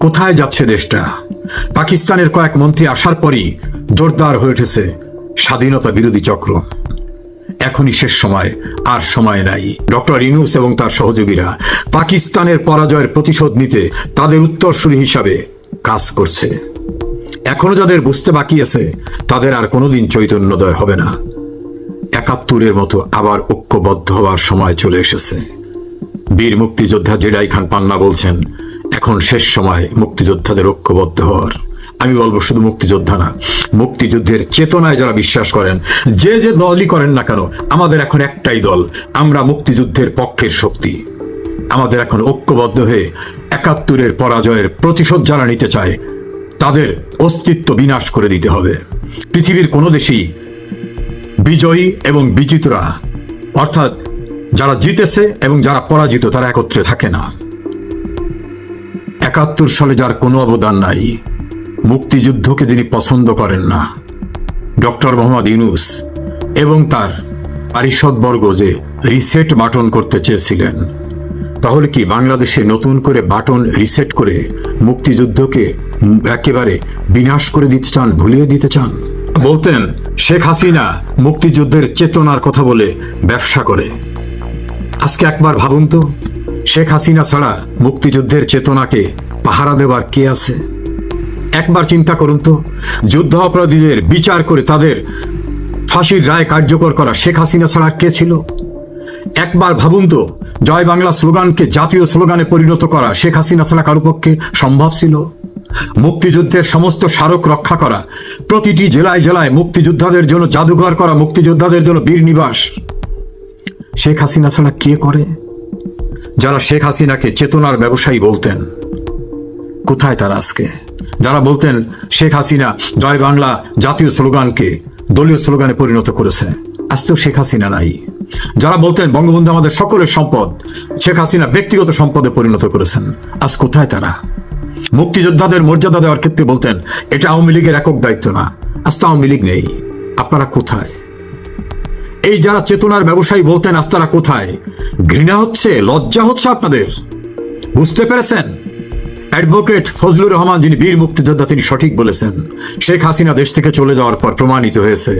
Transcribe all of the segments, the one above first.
কোথায় যাচ্ছে দেশটা? পাকিস্তানের কয়েক মন্ত্রী আসার পরই জোরদার হয়ে উঠেছে স্বাধীনতা বিরোধী চক্র। এখনই শেষ সময়, আর সময় নাই। ডক্টর ইউনূস এবং তার সহযোগীরা পাকিস্তানের পরাজয়ের প্রতিশোধ নিতে তাদের উত্তরসূরি হিসাবে কাজ করছে। এখনো যাদের বুঝতে বাকি আছে তাদের আর কোনোদিন চৈতন্যোদয় হবে না। ৭১-এর মতো আবার ঐক্যবদ্ধ হওয়ার সময় চলে এসেছে। বীর মুক্তিযোদ্ধা জেডাই খান পান্না বলছেন, এখন শেষ সময় মুক্তিযোদ্ধাদের ঐক্যবদ্ধ হওয়ার। আমি বলবো শুধু মুক্তিযোদ্ধা না, মুক্তিযুদ্ধের চেতনায় যারা বিশ্বাস করেন, যে যে দলই করেন না কেন, আমাদের এখন একটাই দল, আমরা মুক্তিযুদ্ধের পক্ষের শক্তি। আমাদের এখন ঐক্যবদ্ধ হয়ে ৭১-এর পরাজয়ের প্রতিশোধ যারা নিতে চায় তাদের অস্তিত্ব বিনাশ করে দিতে হবে। পৃথিবীর কোনো দেশেই বিজয়ী এবং বিজিতরা, অর্থাৎ যারা জিতেছে এবং যারা পরাজিত, তারা একত্রে থাকে না। ৭১ সালে যার কোনো অবদান নাই, মুক্তিযুদ্ধকে যিনি পছন্দ করেন না, ডক্টর মোহাম্মদ ইউনূস এবং তার পারিষদবর্গ যে রিসেট বাটন করতে চেয়েছিলেন, তাহলে কি বাংলাদেশে নতুন করে বাটন রিসেট করে মুক্তিযুদ্ধকে একেবারে বিনাশ করে দিতে চান, ভুলিয়ে দিতে চান? বলতেন শেখ হাসিনা মুক্তিযুদ্ধের চেতনার কথা বলে ব্যবসা করে। আজকে একবার ভাবুন তো, শেখ হাসিনা ছাড়া মুক্তিযুদ্ধের চেতনাকে পাহারা দেওয়ার কে আছে? একবার চিন্তা করুন তো, যুদ্ধ অপরাধীদের বিচার করে তাদের ফাঁসির রায় কার্যকর করা শেখ হাসিনা ছাড়া কে ছিল? একবার ভাবুন তো, জয় বাংলা স্লোগানকে জাতীয় স্লোগানে পরিণত করা শেখ হাসিনা ছাড়া কারো পক্ষে সম্ভব ছিল? মুক্তিযুদ্ধের সমস্ত স্মারক রক্ষা করা, প্রতিটি জেলায় জেলায় মুক্তিযোদ্ধাদের জন্য জাদুঘর করা, মুক্তিযোদ্ধাদের জন্য বীর নিবাস, শেখ হাসিনা ছাড়া কে করে? যারা শেখ হাসিনাকে চেতনার ব্যবসায়ী বলতেন, কোথায় তারা আজকে? যারা বলতেন শেখ হাসিনা জয় বাংলা জাতীয় স্লোগানকে দলীয় স্লোগানে পরিণত করেছে, আজ তো শেখ হাসিনা নাই। যারা বলতেন বঙ্গবন্ধু আমাদের সকলের সম্পদ, শেখ হাসিনা ব্যক্তিগত সম্পদে পরিণত করেছেন, আজ কোথায় তারা? মুক্তিযোদ্ধাদের মর্যাদা দেওয়ার ক্ষেত্রে বলতেন এটা আওয়ামী লীগের একক দায়িত্ব না, আজ তো আওয়ামী লীগ নেই, আপনারা কোথায়? এই যারা চেতনার ব্যবসায়ী বলতেন, আজ তারা কোথায়? ঘৃণা হচ্ছে, লজ্জা হচ্ছে আপনাদের? বুঝতে পেরেছেন? অ্যাডভোকেট ফজলুর রহমান, যিনি বীর মুক্তিযোদ্ধা, তিনি সঠিক বলেছেন, শেখ হাসিনা দেশ থেকে চলে যাওয়ার পর প্রমাণিত হয়েছে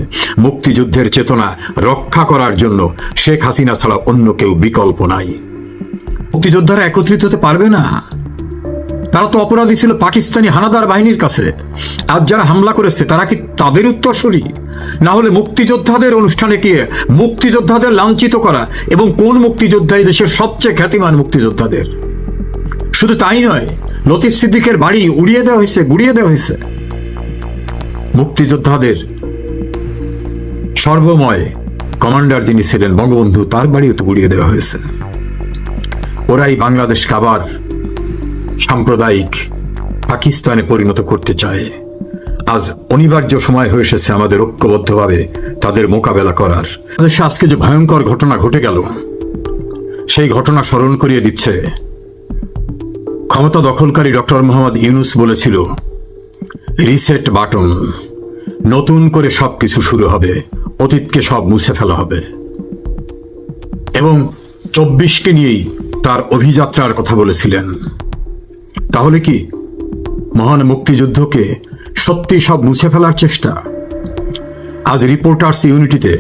মুক্তিযুদ্ধের চেতনা রক্ষা করার জন্য শেখ হাসিনা ছাড়া অন্য কেউ বিকল্প নাই। মুক্তিযোদ্ধারা একত্রিত হতে পারবে না, তারা তো অপরাধী ছিল পাকিস্তানি হানাদার বাহিনীর কাছে। আজ যারা হামলা করেছে তারা কি তাদের উত্তরসূরি? না হলে মুক্তিযোদ্ধাদের অনুষ্ঠানে গিয়ে মুক্তিযোদ্ধাদের লাঞ্ছিত করা, এবং কোন মুক্তিযোদ্ধা এই দেশের সবচেয়ে খ্যাতিমান মুক্তিযোদ্ধাদের? শুধু তাই নয়, লতিফ সিদ্দিকের বাড়ি উড়িয়ে দেওয়া হয়েছে, গুড়িয়ে দেওয়া হয়েছে। মুক্তিযোদ্ধাদের সর্বময় কমান্ডার যিনি ছিলেন বঙ্গবন্ধু, তার বাড়িও তো গুড়িয়ে দেওয়া হয়েছে। ওরাই বাংলাদেশকে আবার সাম্প্রদায়িক পাকিস্তানে পরিণত করতে চায়। আজ অনিবার্য সময় হয়ে এসেছে আমাদের ঐক্যবদ্ধভাবে তাদের মোকাবেলা করার। দেশে আজকে যে ভয়ঙ্কর ঘটনা ঘটে গেল, সেই ঘটনা স্মরণ করিয়ে দিচ্ছে ক্ষমতা দখলকারী ডক্টর মোহাম্মদ ইউনূস বলেছিল রিসেট বাটন, নতুন করে সবকিছু শুরু হবে, অতীতকে সব মুছে ফেলা হবে, এবং ২৪কে নিয়েই তার অভিযাত্রার কথা বলেছিলেন। তাহলে কি মহান মুক্তিযুদ্ধকে সত্যি সব মুছে ফেলার চেষ্টা? আজ রিপোর্টার্স ইউনিটিতে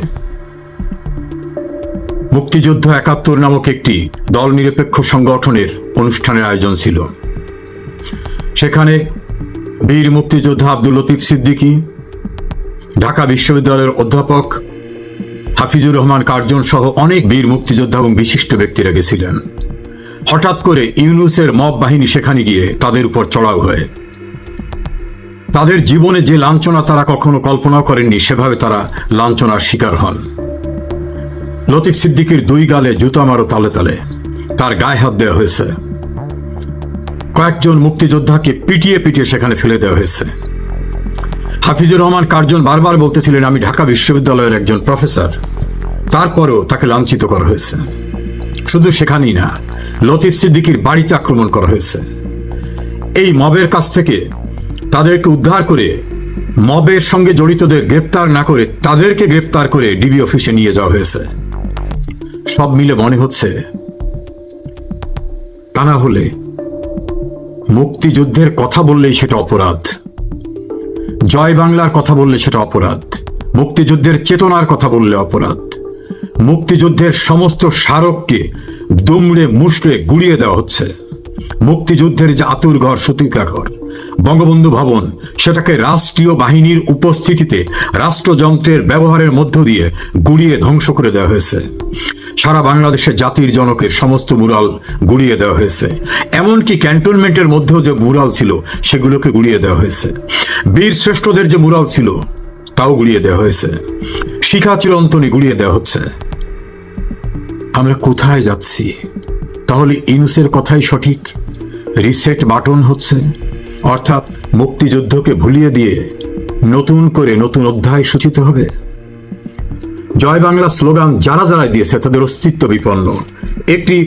মুক্তিযুদ্ধ ৭১ নামক একটি দল নিরপেক্ষ সংগঠনের অনুষ্ঠানের আয়োজন ছিল। সেখানে বীর মুক্তিযোদ্ধা আব্দুল লতিফ সিদ্দিকী, ঢাকা বিশ্ববিদ্যালয়ের অধ্যাপক হাফিজুর রহমান কার্জন সহ অনেক বীর মুক্তিযোদ্ধা এবং বিশিষ্ট ব্যক্তিরা গেছিলেন। হঠাৎ করে ইউনূসের মব বাহিনী সেখানে গিয়ে তাদের উপর চড়াও হয়। তাদের জীবনে যে লাঞ্ছনা তারা কখনো কল্পনাও করেননি, সেভাবে তারা লাঞ্ছনার শিকার হন। লতিফ সিদ্দিকীর ২ গালে জুতা মারো তালে তালে, তার গায়ে হাত দেওয়া হয়েছে। কয়েকজন মুক্তিযোদ্ধাকে পিটিয়ে পিটিয়ে সেখানে ফেলে দেওয়া হয়েছে। হাফিজুর রহমান কার্জন বারবার বলতেছিলেন আমি ঢাকা বিশ্ববিদ্যালয়ের একজন প্রফেসর, তারপরেও তাকে লাঞ্ছিত করা হয়েছে। শুধু সেখানেই না, লতিফ সিদ্দিকীর বাড়িতে আক্রমণ করা হয়েছে। এই মবের কাছ থেকে তাদেরকে উদ্ধার করে, মবের সঙ্গে জড়িতদের গ্রেপ্তার না করে তাদেরকে গ্রেপ্তার করে ডিবি অফিসে নিয়ে যাওয়া হয়েছে। সব মিলে মনে হচ্ছে তা না হলে মুক্তিযুদ্ধের কথা বললেই সেটা অপরাধ, জয় বাংলার কথা বললে সেটা অপরাধ, মুক্তিযুদ্ধের চেতনার কথা বললে অপরাধ, মুক্তিযুদ্ধের সমস্ত স্মারককে দুমড়ে মুষড়ে গুড়িয়ে দেওয়া হচ্ছে। মুক্তিযুদ্ধের যে আতুরঘর সতীকাঘর বঙ্গবন্ধু ভবন, সেটাকে রাষ্ট্রীয় বাহিনীর উপস্থিতিতে রাষ্ট্রযন্ত্রের ব্যবহারের মধ্য দিয়ে গুড়িয়ে ধ্বংস করে দেওয়া হয়েছে। সারা বাংলাদেশের জাতির জনকের সমস্ত মুরাল গুড়িয়ে দেওয়া হয়েছে। এমনকি ক্যান্টনমেন্টের মধ্যেও যে মুরাল ছিল সেগুলোকে গুড়িয়ে দেওয়া হয়েছে। বীর শ্রেষ্ঠদের যে মুরাল ছিল তাও গুড়িয়ে দেওয়া হয়েছে। শিখা চিরন্তনী গুড়িয়ে দেওয়া হচ্ছে। আমরা কোথায় যাচ্ছি? তাহলে ইউনূসের কথাই সঠিক, রিসেট বাটন হচ্ছে, অর্থাৎ মুক্তিযুদ্ধকে ভুলিয়ে দিয়ে নতুন করে নতুন অধ্যায় সূচিত হবে। জয় বাংলা স্লোগান যারা যারা দিয়েছে তাদের অস্তিত্ব বিপন্ন। একটি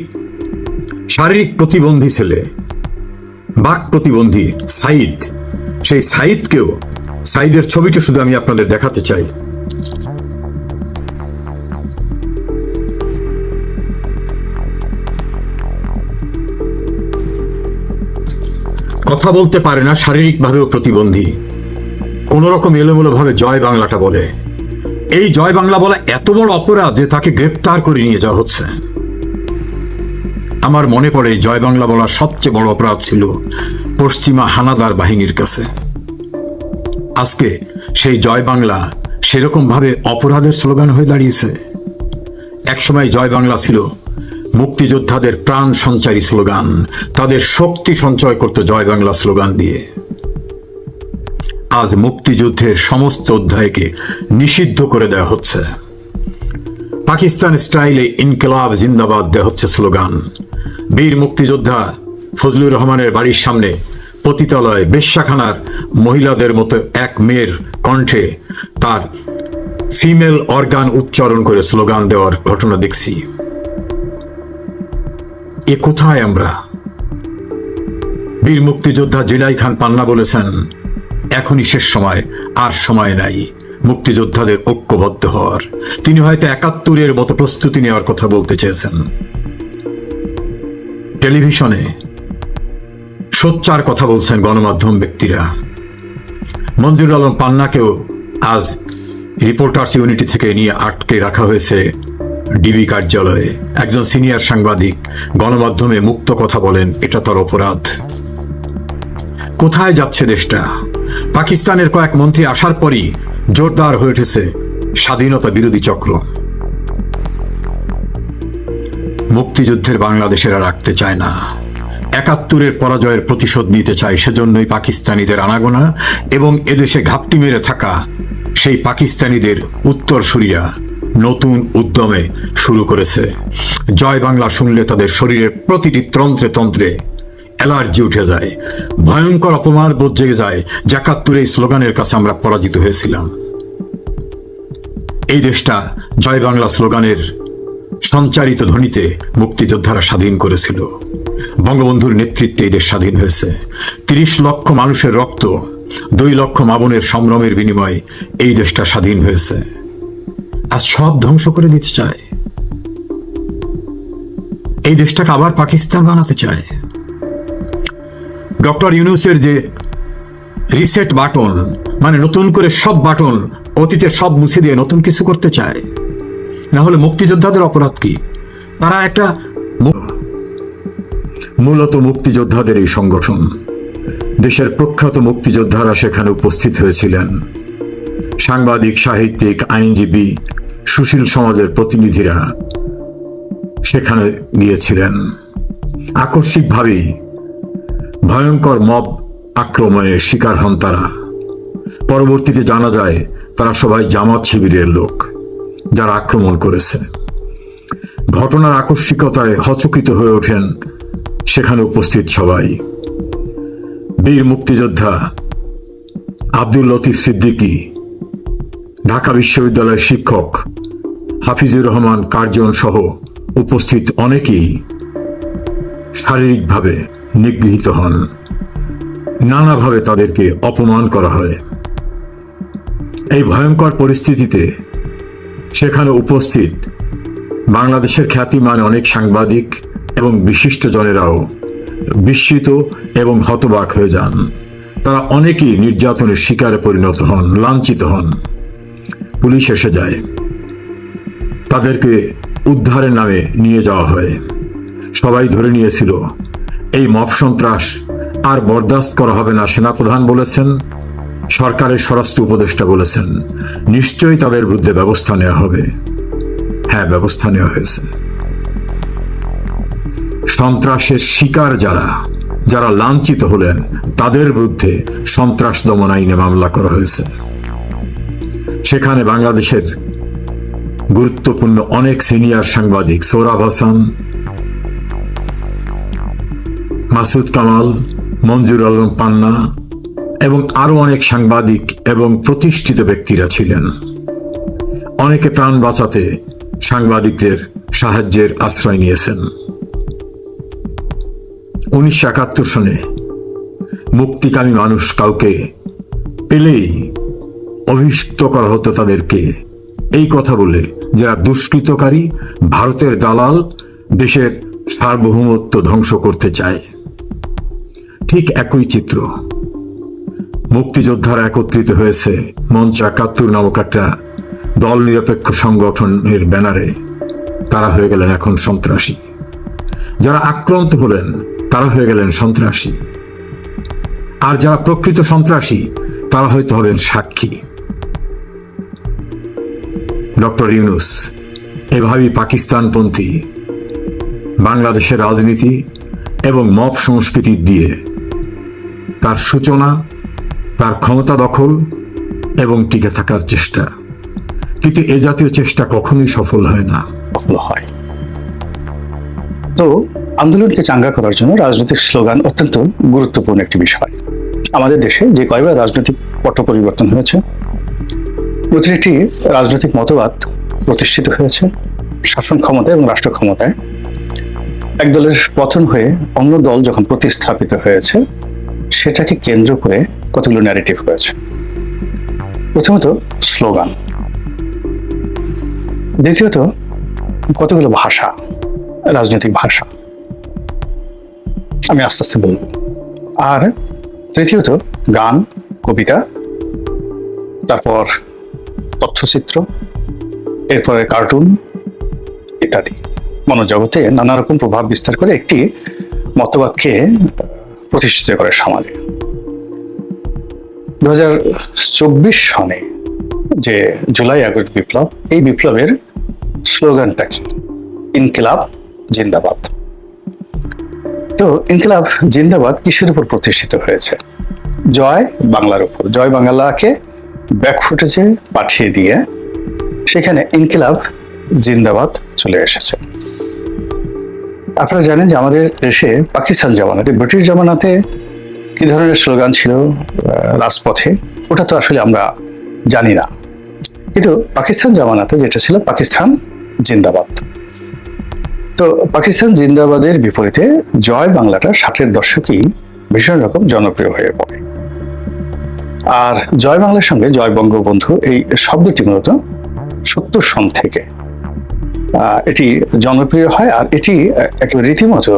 শারীরিক প্রতিবন্ধী ছেলে, বাক প্রতিবন্ধী সাইদ, সেই সাইদকেও, সাইদের ছবিটা শুধু আমি আপনাদের দেখাতে চাই। কথা বলতে পারে না, শারীরিকভাবেও প্রতিবন্ধী, কোন রকম এলোমেলো ভাবে জয় বাংলাটা বলে। এই জয় বাংলা বলা এত বড় অপরাধ যে তাকে গ্রেপ্তার করে নিয়ে যাওয়া হচ্ছে। আমার মনে পড়ে জয় বাংলা বলা সবচেয়ে বড় অপরাধ ছিল পশ্চিমা হানাদার বাহিনীর কাছে। আজকে সেই জয় বাংলা সেরকম ভাবে অপরাধের স্লোগান হয়ে দাঁড়িয়েছে। একসময় জয় বাংলা ছিল মুক্তিযোদ্ধাদের প্রাণ সঞ্চারী স্লোগান, তাদের শক্তি সঞ্চয় করত জয় বাংলা স্লোগান দিয়ে। আজ মুক্তিযুদ্ধের সমস্ত অধ্যায়কে নিষিদ্ধ করে দেওয়া হচ্ছে। পাকিস্তান স্টাইলে ইনকিলাব জিন্দাবাদ দেওয়া হচ্ছে স্লোগান। বীর মুক্তিযোদ্ধা ফজলুর রহমানের বাড়ির সামনে পতিতালয় বেশ্যাখানার মহিলাদের মতো এক মেয়ের কণ্ঠে তার ফিমেল অর্গান উচ্চারণ করে স্লোগান দেওয়ার ঘটনা দেখছি। এ কোথায় আমরা? বীর মুক্তিযোদ্ধা জিলাই খান পান্না বলেছেন, এখনই শেষ সময়, আর সময় নাই মুক্তিযোদ্ধাদের ঐক্যবদ্ধ হওয়ার। তিনি হয়তো ৭১-এর মতো প্রস্তুতি নেওয়ার কথা বলতে চেয়েছেন। টেলিভিশনে সোচ্চার কথা বলছেন গণমাধ্যম ব্যক্তিরা। মঞ্জুর আলম পান্নাকেও আজ রিপোর্টার্স ইউনিটি থেকে নিয়ে আটকে রাখা হয়েছে ডিবি কার্যালয়ে। একজন সিনিয়র সাংবাদিক গণমাধ্যমে মুক্ত কথা বলেন, এটা তার অপরাধ। কোথায় যাচ্ছে দেশটা? পাকিস্তানের কয়েক মন্ত্রী আসার পরই জোরদার হয়ে উঠেছে স্বাধীনতা বিরোধী চক্র। মুক্তিযুদ্ধের বাংলাদেশেরা রাখতে চায় না, ৭১-এর পরাজয়ের প্রতিশোধ নিতে চায়। সেজন্যই পাকিস্তানিদের আনাগোনা এবং এদেশে ঘাপটি মেরে থাকা সেই পাকিস্তানিদের উত্তরসূরিরা নতুন উদ্যমে শুরু করেছে। জয় বাংলা শুনলে তাদের শরীরের প্রতিটি তন্ত্রে তন্ত্রে অ্যালার্জি উঠে যায়, ভয়ঙ্কর অপমান বোধ জেগে যায়। ৭১ এই স্লোগানের কাছে আমরা পরাজিত হয়েছিলাম। এই দেশটা জয় বাংলা স্লোগানের সঞ্চারিত ধ্বনিতে মুক্তিযোদ্ধারা স্বাধীন করেছিল। বঙ্গবন্ধুর নেতৃত্বে এই দেশ স্বাধীন হয়েছে। ৩০ লক্ষ মানুষের রক্ত, ২ লক্ষ মা বোনের সম্ভ্রমের বিনিময়ে এই দেশটা স্বাধীন হয়েছে। আজ সব ধ্বংস করে দিতে চায়। এই দেশটাকে আবার পাকিস্তান বানাতে চায়। ডক্টর ইউনূসের যে রিসেট বাটন, মানে নতুন করে সব বাটন, অতীতের সব মুছে দিয়ে নতুন কিছু করতে চায়। না হলে মুক্তিযোদ্ধাদের অপরাধ কি? তারা একটা মূলত মুক্তিযোদ্ধাদের এই সংগঠন। দেশের প্রখ্যাত মুক্তিযোদ্ধারা সেখানে উপস্থিত হয়েছিলেন। সাংবাদিক, সাহিত্যিক, আইনজীবী, সুশীল সমাজের প্রতিনিধিরা সেখানে গিয়েছিলেন। আকস্মিকভাবেই ভয়ঙ্কর মব আক্রমণের শিকার হন তারা। পরবর্তীতে জানা যায় তারা সবাই জামাত শিবিরের লোক যারা আক্রমণ করেছে। ঘটনার আকস্মিকতায় হচকিত হয়ে ওঠেন সেখানে উপস্থিত সবাই। বীর মুক্তিযোদ্ধা আব্দুল লতিফ সিদ্দিকী, ঢাকা বিশ্ববিদ্যালয়ের শিক্ষক হাফিজুর রহমান কার্জন সহ উপস্থিত অনেকেই শারীরিকভাবে নিগৃহীত হন। নানাভাবে তাদেরকে অপমান করা হয়। এই ভয়ঙ্কর পরিস্থিতিতে সেখানে উপস্থিত বাংলাদেশের খ্যাতিমান অনেক সাংবাদিক এবং বিশিষ্ট জনেরাও বিস্মিত এবং হতবাক হয়ে যান। তারা অনেকেই নির্যাতনের শিকারে পরিণত হন, লাঞ্ছিত হন। পুলিশ এসে যায়, তাদেরকে উদ্ধারের নামে নিয়ে যাওয়া হয়। সবাই ধরে নিয়েছিল এই মব সন্ত্রাস আর বরদাস্ত করা হবে না। সেনাপ্রধান বলেছেন, সরকারের স্বরাষ্ট্র উপদেষ্টা বলেছেন, নিশ্চয়ই তাদের বিরুদ্ধে ব্যবস্থা নেওয়া হবে। হ্যাঁ, ব্যবস্থা নেওয়া হয়েছে। সন্ত্রাসের শিকার যারা লাঞ্ছিত হলেন, তাদের বিরুদ্ধে সন্ত্রাস দমন আইনে মামলা করা হয়েছে। সেখানে বাংলাদেশের গুরুত্বপূর্ণ অনেক সিনিয়র সাংবাদিক, সোহরাব হাসান, মাসুদ কামাল, মঞ্জুর আলম পান্না এবং আরো অনেক সাংবাদিক এবং প্রতিষ্ঠিত ব্যক্তিরা ছিলেন। অনেকে প্রাণ বাঁচাতে সাংবাদিকদের সাহায্যের আশ্রয় নিয়েছেন। 1971 সনে মুক্তিকামী মানুষ কাউকে পেলেই অভিযুক্ত করা হতো তাদেরকে এই কথা বলে, যারা দুষ্কৃতকারী, ভারতের দালাল, দেশের সার্বভৌমত্ব ধ্বংস করতে চায়। ঠিক একই চিত্র মুক্তিযোদ্ধারা একত্রিত হয়েছে মঞ্চ 71 নামক একটা দল নিরপেক্ষ সংগঠনের ব্যানারে। তারা হয়ে গেলেন এখন সন্ত্রাসী। যারা আক্রান্ত হলেন তারা হয়ে গেলেন সন্ত্রাসী। আর যারা প্রকৃত সন্ত্রাসী তারা হয়তো হবেন সাক্ষী। ডক্টর ইউনূস এভাবেই পাকিস্তানপন্থী বাংলাদেশের রাজনীতি এবং মব সংস্কৃতি দিয়ে তার সূচনা, তার ক্ষমতা দখল এবং টিকে থাকার চেষ্টা। কিন্তু এ জাতীয় চেষ্টা কখনোই সফল হয় না। তো আন্দোলনকে চাঙ্গা করার জন্য রাজনৈতিক স্লোগান অত্যন্ত গুরুত্বপূর্ণ একটি বিষয়। আমাদের দেশে যে কয়বার রাজনৈতিক পট পরিবর্তন হয়েছে, প্রতিটি রাজনৈতিক মতবাদ প্রতিষ্ঠিত হয়েছে। শাসন ক্ষমতায় এবং রাষ্ট্র ক্ষমতায় এক দলের পতন হয়ে অন্য দল যখন প্রতিস্থাপিত হয়েছে, সেটাকে কেন্দ্র করে কতগুলো ন্যারেটিভ হয়েছে। প্রথমত স্লোগান, দ্বিতীয়ত কতগুলো ভাষা, রাজনৈতিক ভাষা, আমি আস্তে আস্তে বলব। আর তৃতীয়ত গান, কবিতা, তারপর তথ্যচিত্র, এরপরে কার্টুন ইত্যাদি মনোজগতে নানা রকম প্রভাব বিস্তার করে একটি মতবাদকে প্রতিষ্ঠিত করে সমাজে। 2024 সনে যে জুলাই আগস্ট বিপ্লব, এই বিপ্লবের স্লোগানটা কি? ইনকিলাব জিন্দাবাদ। তো ইনকিলাব জিন্দাবাদ কিসের উপর প্রতিষ্ঠিত হয়েছে? জয় বাংলার উপর। জয় বাংলাকে ব্যাক ফুটেজে পাঠিয়ে দিয়ে সেখানে ইনকিলাব জিন্দাবাদ চলে এসেছে। আপনারা জানেন যে আমাদের দেশে পাকিস্তান জামানাতে, ব্রিটিশ জামানাতে কি ধরনের স্লোগান ছিল রাজপথে, ওটা তো আসলে আমরা জানি না। কিন্তু পাকিস্তান জামানাতে যেটা ছিল, পাকিস্তান জিন্দাবাদ। তো পাকিস্তান জিন্দাবাদের বিপরীতে জয় বাংলাটা 60-এর দশকেই ভীষণ রকম জনপ্রিয় হয়ে পড়ে। আর জয় বাংলার সঙ্গে জয় বঙ্গবন্ধু এই শব্দটি মূলত 70 সন থেকে এটি জনপ্রিয় হয়। আর এটি একেবারে রীতিমতো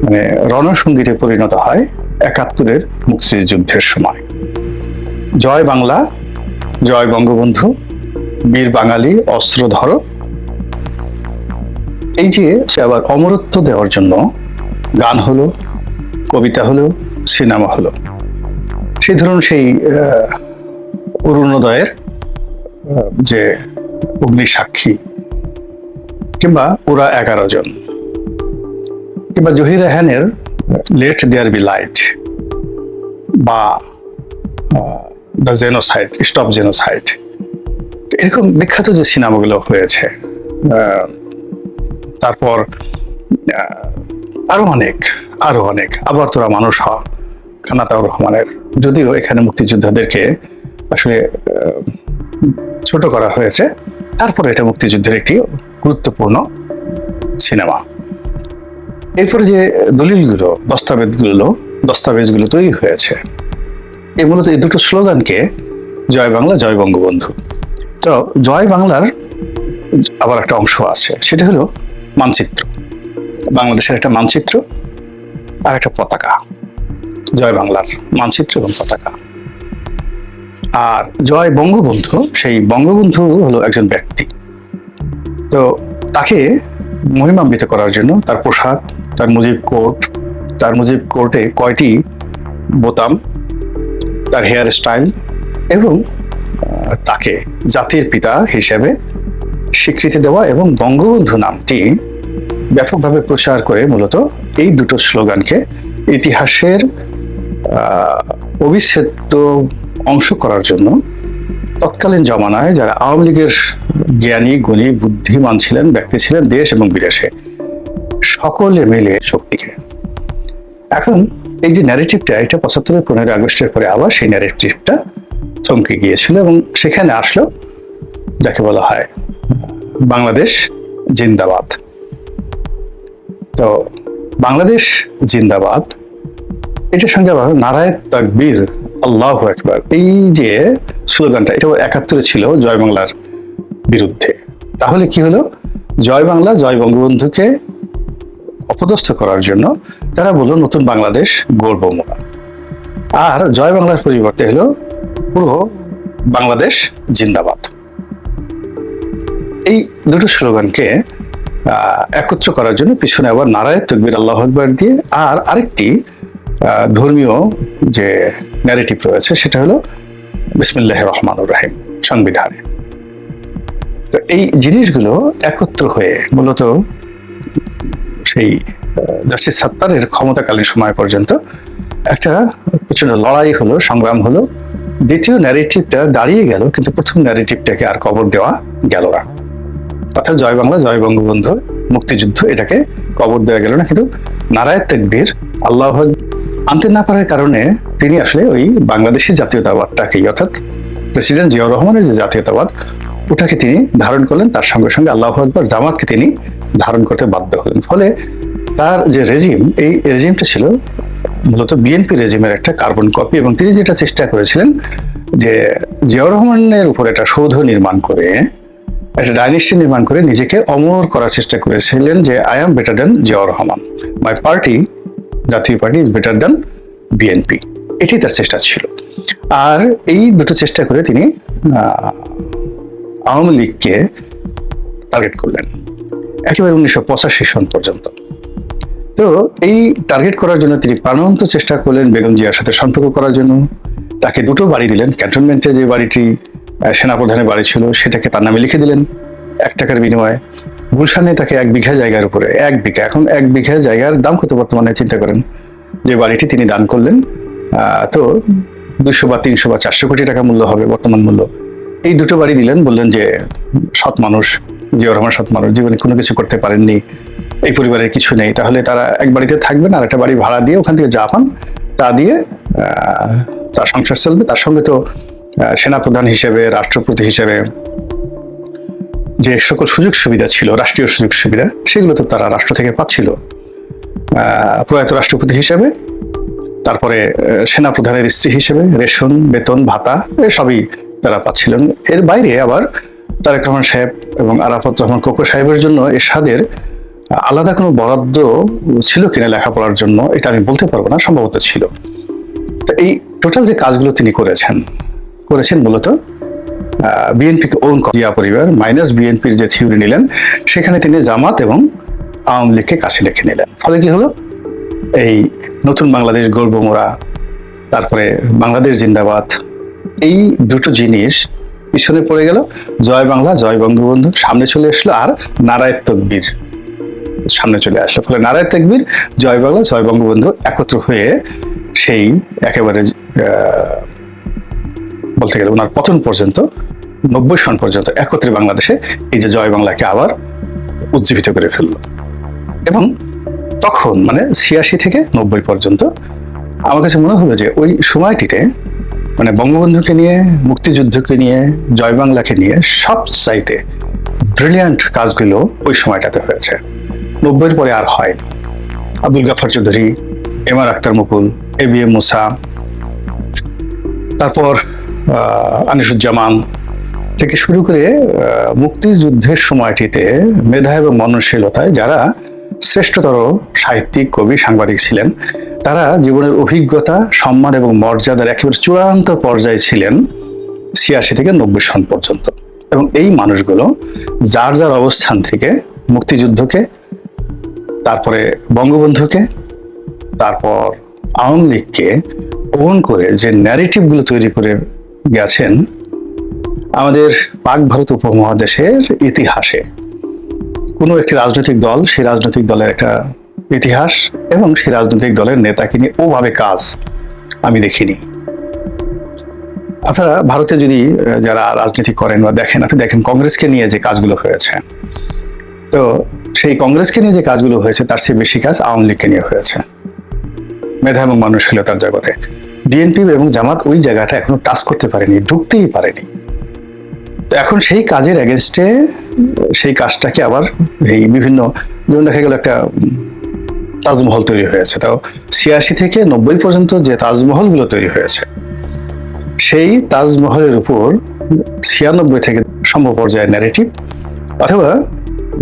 মানে রণসঙ্গীতে পরিণত হয় 71-এর মুক্তিযুদ্ধের সময়। জয় বাংলা, জয় বঙ্গবন্ধু, বীর বাঙালি অস্ত্র ধরো, এই যে সে আবার অমরত্ব দেওয়ার জন্য গান হলো, কবিতা হলো, সিনেমা হলো। সেই ধরুন সেই অরুণোদয়ের যে অগ্নিসাক্ষী, কিংবা ওরা 11 জন, কিংবা জহির রায়হানের লেট দেয়ার বি লাইট, বা দ্য জেনোসাইড, স্টপ জেনোসাইড, এরকম বিখ্যাত যে সিনেমাগুলো হয়েছে। তারপর আরো অনেক আবার তোরা মানুষ হ, খানা তাউর রহমানের। যদিও এখানে মুক্তিযোদ্ধাদেরকে আসলে ছোট করা হয়েছে, তারপরে এটা মুক্তিযুদ্ধের একটি গুরুত্বপূর্ণ সিনেমা। এরপরে যে দলিলগুলো, দস্তাবেজগুলো তৈরি হয়েছে, এই মূলত এই দুটো স্লোগানকে জয় বাংলা, জয় বঙ্গবন্ধু। তো জয় বাংলার আবার একটা অংশ আছে, সেটা হলো মানচিত্র, বাংলাদেশের একটা মানচিত্র। আর একটা পতাকা, জয় বাংলার মানচিত্র এবং পতাকা। আর জয় বঙ্গবন্ধু, সেই বঙ্গবন্ধু হলো একজন ব্যক্তি। তো তাকে মহিমান্বিত করার জন্য তার পোশাক, তার মুজিব কোর্টে কয়টি বোতাম, তার হেয়ার স্টাইল এবং তাকে জাতির পিতা হিসেবে স্বীকৃতি দেওয়া এবং বঙ্গবন্ধু নামটি ব্যাপকভাবে প্রচার করে মূলত এই দুটো স্লোগানকে ইতিহাসের অবিচ্ছেদ্য অংশ করার জন্য তৎকালীন জমানায় যারা আওয়ামী লীগের জ্ঞানী গুণী বুদ্ধিমান ছিলেন, ব্যক্তি ছিলেন দেশ এবং বিদেশে, সকলে মিলে শক্তিকে। এখন এই যে ন্যারেটিভটা, এটা ৭৫ 15 আগস্টের পরে আবার সেই ন্যারেটিভটা থমকে গিয়েছিল এবং সেখানে আসলো যাকে বলা হয় বাংলাদেশ জিন্দাবাদ। তো বাংলাদেশ জিন্দাবাদ, এটার সঙ্গে আবার নারায়ে তাকবীর, আল্লাহু আকবার, এই যে স্লোগানটা, এটা ৭১ ছিল জয় বাংলার বিরুদ্ধে। তাহলে কি হলো? জয় বাংলা, জয় বঙ্গবন্ধুকে অপদস্থ করার জন্য তারা বলল নতুন বাংলাদেশ গড়ব মোরা। আর জয় বাংলার পরিবর্তে হলো পুরো বাংলাদেশ জিন্দাবাদ। এই দুটো স্লোগানকে একত্র করার জন্য পিছনে আবার নারায়ে তাকবীর, আল্লাহু আকবার দিয়ে আর আরেকটি ধর্মীয় যে ন্যারেটিভ রয়েছে সেটা হলো বিসমিল্লাহির রহমানির রহিম, সংবিধানে। তো এই জিনিসগুলো একত্র হয়ে মূলত সেই জাস্টিস সাত্তারের ক্ষমতাকালীন সময় পর্যন্ত একটা প্রচন্ড লড়াই হলো, সংগ্রাম হলো। দ্বিতীয় ন্যারেটিভটা দাঁড়িয়ে গেল, কিন্তু প্রথম ন্যারেটিভটাকে আর কবর দেওয়া গেল না। অর্থাৎ জয় বাংলা, জয় বঙ্গবন্ধু, মুক্তিযুদ্ধ, এটাকে কবর দেওয়া গেল না। কিন্তু নারায়ে তাকবীর, আল্লাহু আকবার আনতে না পারার কারণে তিনি আসলে ওই বাংলাদেশি জাতীয়তাবাদটাকে, অর্থাৎ প্রেসিডেন্ট জিয়াউর রহমানের যে জাতীয়তাবাদ, ওটাকে তিনি ধারণ করলেন। তার সঙ্গে সঙ্গে আল্লাহু আকবার জামাতকে তিনি ধারণ করতে বাধ্য হলেন। ফলে তার যে রেজিম, এই রেজিমটা ছিল মূলত বিএনপি রেজিমের একটা কার্বন কপি। এবং তিনি যেটা চেষ্টা করেছিলেন যে জিয়াউর রহমানের উপর একটা সৌধ নির্মাণ করে, একটা ডাইনেস্টি নির্মাণ করে নিজেকে অমর করার চেষ্টা করেছিলেন যে I am better than Ziaur Rahman, my party, Jatiya party is better than BNP. এটি তার চেষ্টা ছিল। আর এই দুটো চেষ্টা করে তিনি আওয়ামী লীগকে টার্গেট করলেন একেবারে 1985 সন পর্যন্ত। তো এই টার্গেট করার জন্য তিনি প্রাণবন্ত চেষ্টা করলেন বেগম জিয়ার সাথে সম্পর্ক করার জন্য। তাকে দুটো বাড়ি দিলেন। ক্যান্টনমেন্টে যে বাড়িটি সেনাপ্রধানের বাড়ি ছিল সেটাকে তার নামে লিখে দিলেন 1 টাকার বিনিময়ে। গুলশানে তাকে 1 বিঘা জায়গার উপরে, 1 বিঘা, এখন 1 বিঘা জায়গার দাম কত বর্তমানে চিন্তা করেন, যে বাড়িটি তিনি দান করলেন, তো 200 বা 300 বা 400 কোটি টাকা মূল্য হবে বর্তমান মূল্য। এই দুটো বাড়ি দিলেন, বললেন যে সৎ মানুষ, জিয়াউর রহমান সৎ মানুষ, জীবনে কোনো কিছু করতে পারেননি, এই পরিবারের কিছু নেই, তাহলে তারা এক বাড়িতে থাকবেন, আর একটা বাড়ি ভাড়া দিয়ে ওখান থেকে যা পান তা দিয়ে তার সংসার চলবে। তার সঙ্গে তো সেনাপ্রধান হিসেবে, রাষ্ট্রপতি হিসেবে যে সকল সুযোগ সুবিধা ছিল, রাষ্ট্রীয় সুযোগ সুবিধা, সেগুলো তো তারা রাষ্ট্র থেকে পাচ্ছিল প্রয়াত রাষ্ট্রপতি হিসেবে। তারপরে সেনাপ্রধানের স্ত্রী হিসেবে রেশন, বেতন, ভাতা, সবই তারা পাচ্ছিলেন। এর বাইরে আবার তারেক রহমান সাহেব এবং আরাফাত রহমান কোকো সাহেবের জন্য এরশাদের আলাদা কোনো বরাদ্দ ছিল কিনা লেখাপড়ার জন্য, এটা আমি বলতে পারবো না, সম্ভবত ছিল। তো এই টোটাল যে কাজগুলো তিনি করেছেন মূলত বিএনপিকে ওন জিয়া পরিবার মাইনাস বিএনপির যে থিওরি নিলেন, সেখানে তিনি জামাত এবং আওয়ামী লীগকে কাছে ডেকে নিলেন। ফলে কি হলো? এই নতুন বাংলাদেশ গড়ব মোরা, তারপরে বাংলাদেশ জিন্দাবাদ, এই দুটো জিনিস পিছনে পড়ে গেল। জয় বাংলা, জয় বঙ্গবন্ধু সামনে চলে আসলো, আর নারায়ে তাকবীর সামনে চলে আসলো। ফলে নারায়ে তাকবীর, জয় বাংলা, জয় বঙ্গবন্ধু একত্র হয়ে সেই একেবারে বলতে গেলে ওনার পতন পর্যন্ত, 90 সন পর্যন্ত একত্রে বাংলাদেশে এই যে জয় বাংলাকে আবার উজ্জীবিত করে ফেললো। এবং তখন মানে 86 থেকে 90 পর্যন্ত আমার কাছে মনে হলো যে ওই সময়টিতে মানে বঙ্গবন্ধুকে নিয়ে, মুক্তিযুদ্ধকে নিয়ে, জয় বাংলাকে নিয়ে সব চাইতে ব্রিলিয়ান্ট কাজগুলো ওই সময়টাতে হয়েছে। 90-এর পরে আর হয়নি। আব্দুল গাফফার চৌধুরী, এমআর আখতার মুকুল, এবিএম মুসা, তারপর আনিসুজ্জামান থেকে শুরু করে মুক্তিযুদ্ধের সময়টিতে মেধা এবং মননশীলতায় যারা শ্রেষ্ঠতর সাহিত্যিক, কবি, সাংবাদিক ছিলেন। তারা জীবনের অভিজ্ঞতা, সম্মান এবং মর্যাদার একেবারে চূড়ান্ত পর্যায়ে ছিলেন ৮৬ থেকে ৯০ সন পর্যন্ত। এবং এই মানুষগুলো যার যার অবস্থান থেকে মুক্তিযুদ্ধকে, তারপরে বঙ্গবন্ধুকে, তারপর আওয়ামী লীগকে ওন করে যে ন্যারেটিভগুলো তৈরি করে গেছেন আমাদের পাক ভারত উপমহাদেশের ইতিহাসে, কোনো একটি রাজনৈতিক দল, সেই রাজনৈতিক দলের একটা ইতিহাস এবং সেই রাজনৈতিক দলের নেতাকে নিয়ে ওভাবে কাজ আমি দেখিনি। আপনারা ভারতে যদি যারা রাজনীতি করেন বা দেখেন, আপনি দেখেন কংগ্রেসকে নিয়ে যে কাজগুলো হয়েছে, তো সেই কংগ্রেসকে নিয়ে যে কাজগুলো হয়েছে তার চেয়ে বেশি কাজ আওয়ামী লীগকে নিয়ে হয়েছে মেধা এবং মানসিকতার জগতে। বিএনপি এবং জামাত ওই জায়গাটা এখনো টাচ করতে পারেনি, ঢুকতেই পারেনি। তো এখন সেই কাজের এগেনস্টে সেই কাজটাকে আবার এই বিভিন্ন, যেমন দেখা গেল একটা তাজমহল তৈরি হয়েছে, তাও ৮৬ থেকে ৯০ পর্যন্ত যে তাজমহলগুলো তৈরি হয়েছে, সেই তাজমহলের উপর ৯৬ থেকে সম্ভব পর্যায়ের ন্যারেটিভ, অথবা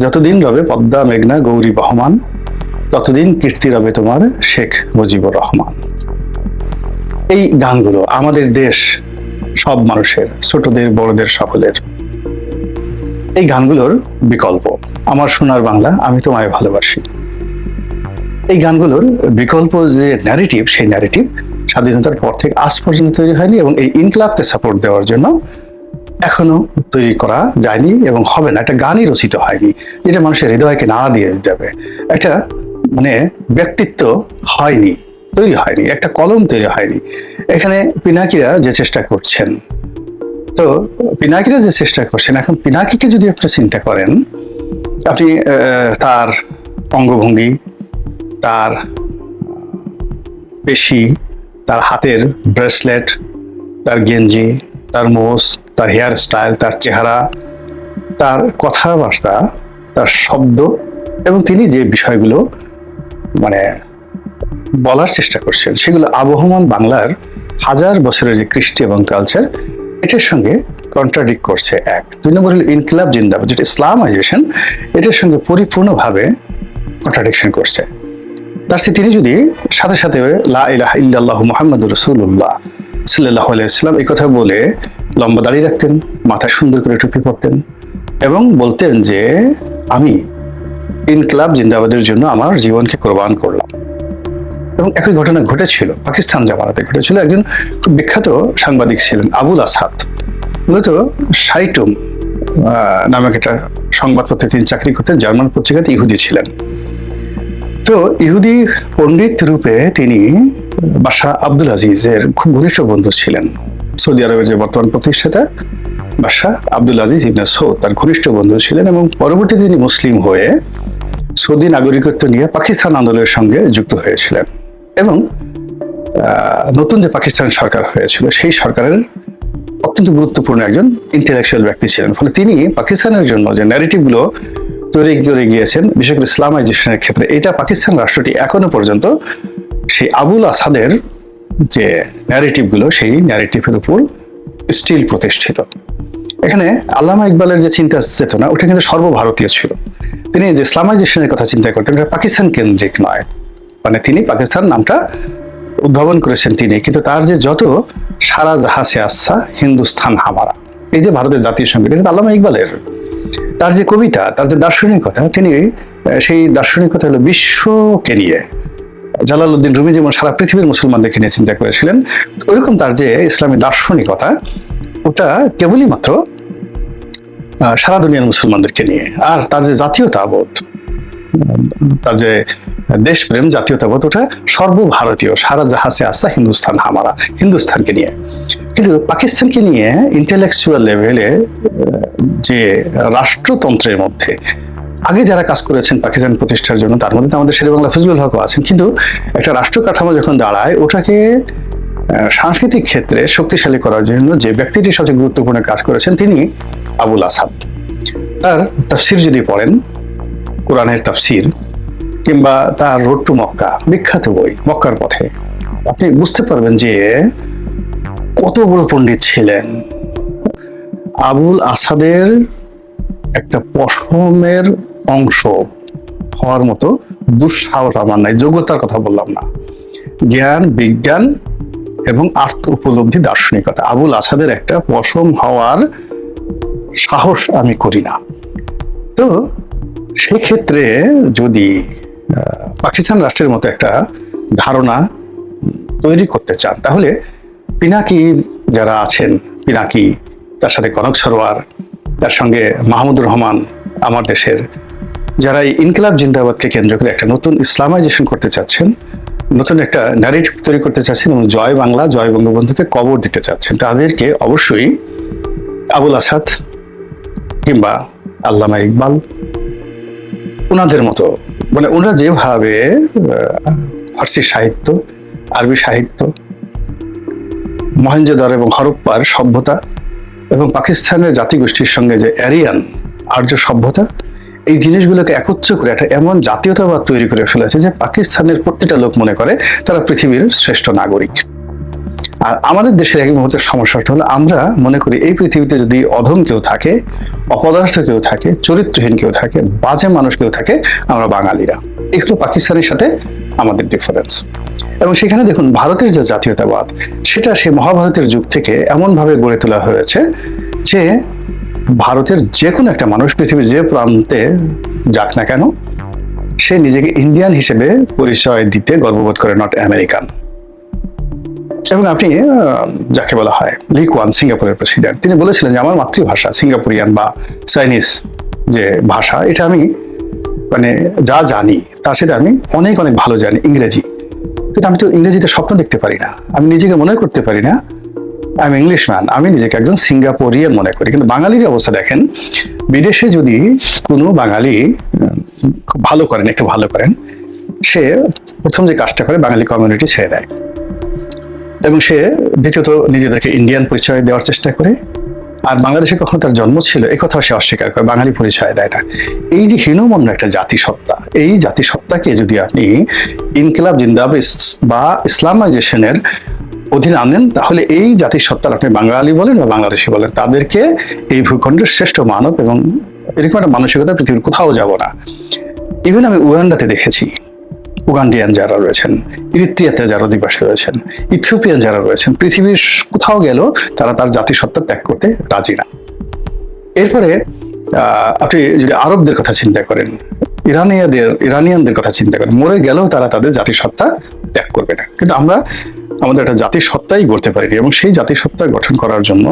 যতদিন রবে পদ্মা মেঘনা গৌরী বহমান, ততদিন কীর্তি রবে তোমার শেখ মুজিবুর রহমান। এই গানগুলো আমাদের দেশ সব মানুষের, ছোটদের বড়দের সকলের। এই গানগুলোর বিকল্প আমার সোনার বাংলা, আমি তোমায় ভালোবাসি। এই গানগুলোর বিকল্প যে ন্যারেটিভ, সেই ন্যারেটিভ স্বাধীনতার পর থেকে আজ পর্যন্ত তৈরি হয়নি এবং এই ইনকলাবকে সাপোর্ট দেওয়ার জন্য এখনো তৈরি করা যায়নি এবং হবে না। একটা গানই রচিত হয়নি যেটা মানুষের হৃদয়কে নাড়া দিয়ে যাবে। একটা মানে ব্যক্তিত্ব হয়নি, তৈরি হয়নি, একটা কলম তৈরি হয়নি। এখানে পিনাকিরা যে চেষ্টা করছেন, তো পিনাকিরা যে চেষ্টা করছেন, এখন পিনাকিকে যদি আপনি চিন্তা করেন, আপনি তার অঙ্গভঙ্গি, তার পেশি, তার হাতের ব্রেসলেট, তার গেঞ্জি, তার মোজ, তার হেয়ার স্টাইল, তার চেহারা, তার কথাবার্তা, তার শব্দ এবং তিনি যে বিষয়গুলো মানে বলার চেষ্টা করছেন, সেগুলো আবহমান বাংলার হাজার বছরের যে কৃষ্টি এবং কালচার, এটার সঙ্গে কন্ট্রাডিক্ট করছে। এক, ২ নম্বর হলো ইনকিলাব জিন্দাবাদ, যেটা ইসলামাইজেশন, এটার সঙ্গে পরিপূর্ণভাবে কন্ট্রাডিকশন করছে। তার চেয়ে তিনি যদি সাথে সাথে লা ইলাহা ইল্লাল্লাহু মুহাম্মাদুর রাসূলুল্লাহ সাল্লাল্লাহু আলাইহি ওয়াসাল্লাম এই কথা বলে লম্বা দাড়ি রাখতেন, মাথায় সুন্দর করে টুপি পরতেন এবং বলতেন যে আমি ইনকিলাব জিন্দাবাদের জন্য আমার জীবনকে কোরবান করলাম। এবং একই ঘটনা ঘটেছিল পাকিস্তান জামানাতে ঘটেছিল। একজন খুব বিখ্যাত সাংবাদিক ছিলেন আবুল আসাদ, মূলত শাইটুম নামক একটা সংবাদপত্রে তিনি চাকরি করতেন, জার্মান পত্রিকাতে ইহুদি ছিলেন। তো ইহুদি পণ্ডিত রূপে তিনি বাদশাহ আব্দুল আজিজের খুব ঘনিষ্ঠ বন্ধু ছিলেন। সৌদি আরবের যে বর্তমান প্রতিষ্ঠাতা বাদশাহ আব্দুল আজিজ ইবনে সৌদ তার ঘনিষ্ঠ বন্ধু ছিলেন এবং পরবর্তীতে তিনি মুসলিম হয়ে সৌদি নাগরিকত্ব নিয়ে পাকিস্তান আন্দোলনের সঙ্গে যুক্ত হয়েছিলেন এবং নতুন যে পাকিস্তান সরকার হয়েছিল সেই সরকারের অত্যন্ত গুরুত্বপূর্ণ একজন ইন্টেলেকচুয়াল ব্যক্তি ছিলেন। ফলে তিনি পাকিস্তানের জন্য যে ন্যারেটিভগুলো তৈরি করে গিয়েছেন, বিশেষ করে ইসলামাইজেশনের ক্ষেত্রে, এটা পাকিস্তান রাষ্ট্রটি এখনো পর্যন্ত সেই আবুল আসাদের যে ন্যারেটিভগুলো, সেই ন্যারেটিভের উপর স্টিল প্রতিষ্ঠিত। এখানে আল্লামা ইকবালের যে চিন্তা চেতনা, ওটা কিন্তু সর্বভারতীয় ছিল। তিনি যে ইসলামাইজেশনের কথা চিন্তা করতেন, এটা পাকিস্তান কেন্দ্রিক নয়। মানে তিনি পাকিস্তান নামটা উদ্ভাবন করেছেন তিনি, কিন্তু তার যে যত সারা জাহা সে আচ্ছা হিন্দুস্তান হামারা, এই যে ভারতের জাতীয় সঙ্গীত, এটা আল্লামা ইকবালের। তার যে কবিতা, তার যে দার্শনিকতা, তিনি সেই দার্শনিকতা হলো বিশ্বকে নিয়ে। জালালউদ্দিন রুমি যেমন সারা পৃথিবীর মুসলমানদেরকে নিয়ে চিন্তা করেছিলেন, ওইরকম তার যে ইসলামী দার্শনিকতা, ওটা কেবলই মাত্র সারা দুনিয়ার মুসলমানদেরকে নিয়ে। আর তার যে জাতীয়তাবোধ, তার যে দেশপ্রেম, জাতীয়তাবোধ, ওটা সর্বভারতীয়, সারা জাহাসে আসা হিন্দুস্তান হামারা, হিন্দুস্তানকে নিয়ে। কিন্তু পাকিস্তানকে নিয়ে ইন্টেলেকচুয়াল লেভেলে যে রাষ্ট্রতন্ত্রের মধ্যে আগে যারা কাজ করেছেন পাকিস্তান প্রতিষ্ঠার জন্য, তার মধ্যে আমাদের শেরে বাংলা ফজলুল হকও আছেন, কিন্তু একটা রাষ্ট্র কাঠামো যখন দাঁড়ায়, ওটাকে সাংস্কৃতিক ক্ষেত্রে শক্তিশালী করার জন্য যে ব্যক্তিটি সবচেয়ে গুরুত্বপূর্ণ কাজ করেছেন তিনি আবুল আসাদ। তার তাফসির যদি পড়েন, কোরআনের তাফসির, কিংবা তার রোড টু মক্কা, বিখ্যাত বই মক্কার পথে, আপনি বুঝতে পারবেন যে কত বড় পণ্ডিত ছিলেন। আবুল আসাদের একটা পশমের অংশ হওয়ার মতো দুঃসাহস আমার নাই। যোগ্যতার কথা বললাম না, জ্ঞান, বিজ্ঞান এবং আর্থ উপলব্ধি, দার্শনিকতা, আবুল আসাদের একটা পশম হওয়ার সাহস আমি করি না। তো সেই ক্ষেত্রে যদি পাকিস্তান রাষ্ট্রের মতো একটা ধারণা তৈরি করতে চান, তাহলে পিনাকি যারা আছেন, পিনাকি, তার সাথে কনক সরোয়ার, তার সঙ্গে মাহমুদুর রহমান, আমার দেশের, যারা এই ইনকিলাব জিন্দাবাদকে কেন্দ্র করে একটা নতুন ইসলামাইজেশন করতে চাচ্ছেন, নতুন একটা ন্যারেটিভ তৈরি করতে চাচ্ছেন এবং জয় বাংলা, জয় বঙ্গবন্ধুকে কবর দিতে চাচ্ছেন, তাদেরকে অবশ্যই আবুল আসাদ কিংবা আল্লামা ইকবাল ওনাদের মতো, মানে ওনারা যেভাবে ফার্সি সাহিত্য, আরবি সাহিত্য, মহেঞ্জোদারো এবং হরপ্পার সভ্যতা এবং পাকিস্তানের জাতিগোষ্ঠীর সঙ্গে যে আরিয়ান আর্য সভ্যতা, এই জিনিসগুলোকে একত্র করে একটা এমন জাতীয়তাবাদ তৈরি করে ফেলেছে যে পাকিস্তানের প্রত্যেকটা লোক মনে করে তারা পৃথিবীর শ্রেষ্ঠ নাগরিক। আর আমাদের দেশের এক মুহূর্তের সমস্যাটা হলো, আমরা মনে করি এই পৃথিবীতে যদি অধম কেউ থাকে, অপদার্থ কেউ থাকে, চরিত্রহীন কেউ থাকে, বাজে মানুষ কেউ থাকে, আমরা বাঙালিরা। এগুলো পাকিস্তানের সাথে আমাদের ডিফারেন্স। এবং সেখানে দেখুন, ভারতের যে জাতীয়তাবাদ, সেটা সে মহাভারতের যুগ থেকে এমনভাবে গড়ে তোলা হয়েছে যে ভারতের যে কোনো একটা মানুষ পৃথিবীর যে প্রান্তে যাক না কেন, সে নিজেকে ইন্ডিয়ান হিসেবে পরিচয় দিতে গর্ববোধ করে, নট আমেরিকান। এবং আপনি যাকে বলা হয় লি কুয়ান, সিঙ্গাপুরের প্রেসিডেন্ট, তিনি বলেছিলেন যে আমার মাতৃভাষা সিঙ্গাপুরিয়ান বা চাইনিজ যে ভাষা, এটা আমি মানে যা জানি তার সাথে আমি অনেক অনেক ভালো জানি ইংরেজি, কিন্তু আমি তো ইংরেজিতে স্বপ্ন দেখতে পারি না, আমি নিজেকে মনে করতে পারি না আই এম ইংলিশ ম্যান, আমি নিজেকে একজন সিঙ্গাপুরিয়ান মনে করি। কিন্তু বাঙালির অবস্থা দেখেন, বিদেশে যদি কোনো বাঙালি খুব ভালো করেন, একটু ভালো করেন, সে প্রথম যে কাজটা করে বাঙালি কমিউনিটি ছেড়ে দেয় এবং সে দ্বিতীয়ত নিজেদেরকে ইন্ডিয়ান পরিচয় দেওয়ার চেষ্টা করে। আর বাংলাদেশে কখনো তার জন্ম ছিল এই কথাও সে অস্বীকার করে, বাঙালি পরিচয় দেয় না। এই যে হীনমন্য একটা জাতিসত্তা, এই জাতিসত্তাকে যদি আপনি ইনকিলাব জিন্দাবাদ বা ইসলামাইজেশনের অধীনে আনেন, তাহলে এই জাতিসত্তার, আপনি বাঙালি বলেন বা বাংলাদেশি বলেন, তাদেরকে এই ভূখণ্ডের শ্রেষ্ঠ মানব এবং এরকম একটা মানসিকতা পৃথিবীর কোথাও যাব না। ইভেন আমি উগান্ডাতে দেখেছি, উগান্ডিয়ান যারা রয়েছেন, ইরিত্রিয়াতে যারা অধিবাসী রয়েছেন, ইথিওপিয়ান যারা রয়েছেন, পৃথিবীর কোথাও গেল তারা তার জাতিসত্তা ত্যাগ করতে রাজি না। এরপরে আপনি যদি আরবদের কথা চিন্তা করেন, ইরানিয়ানদের কথা চিন্তা করেন, মরে গেলেও তারা তাদের জাতিসত্তা ত্যাগ করবে না। কিন্তু আমরা আমাদের একটা জাতিসত্তাই গড়তে পারিনি এবং সেই জাতিসত্তা গঠন করার জন্য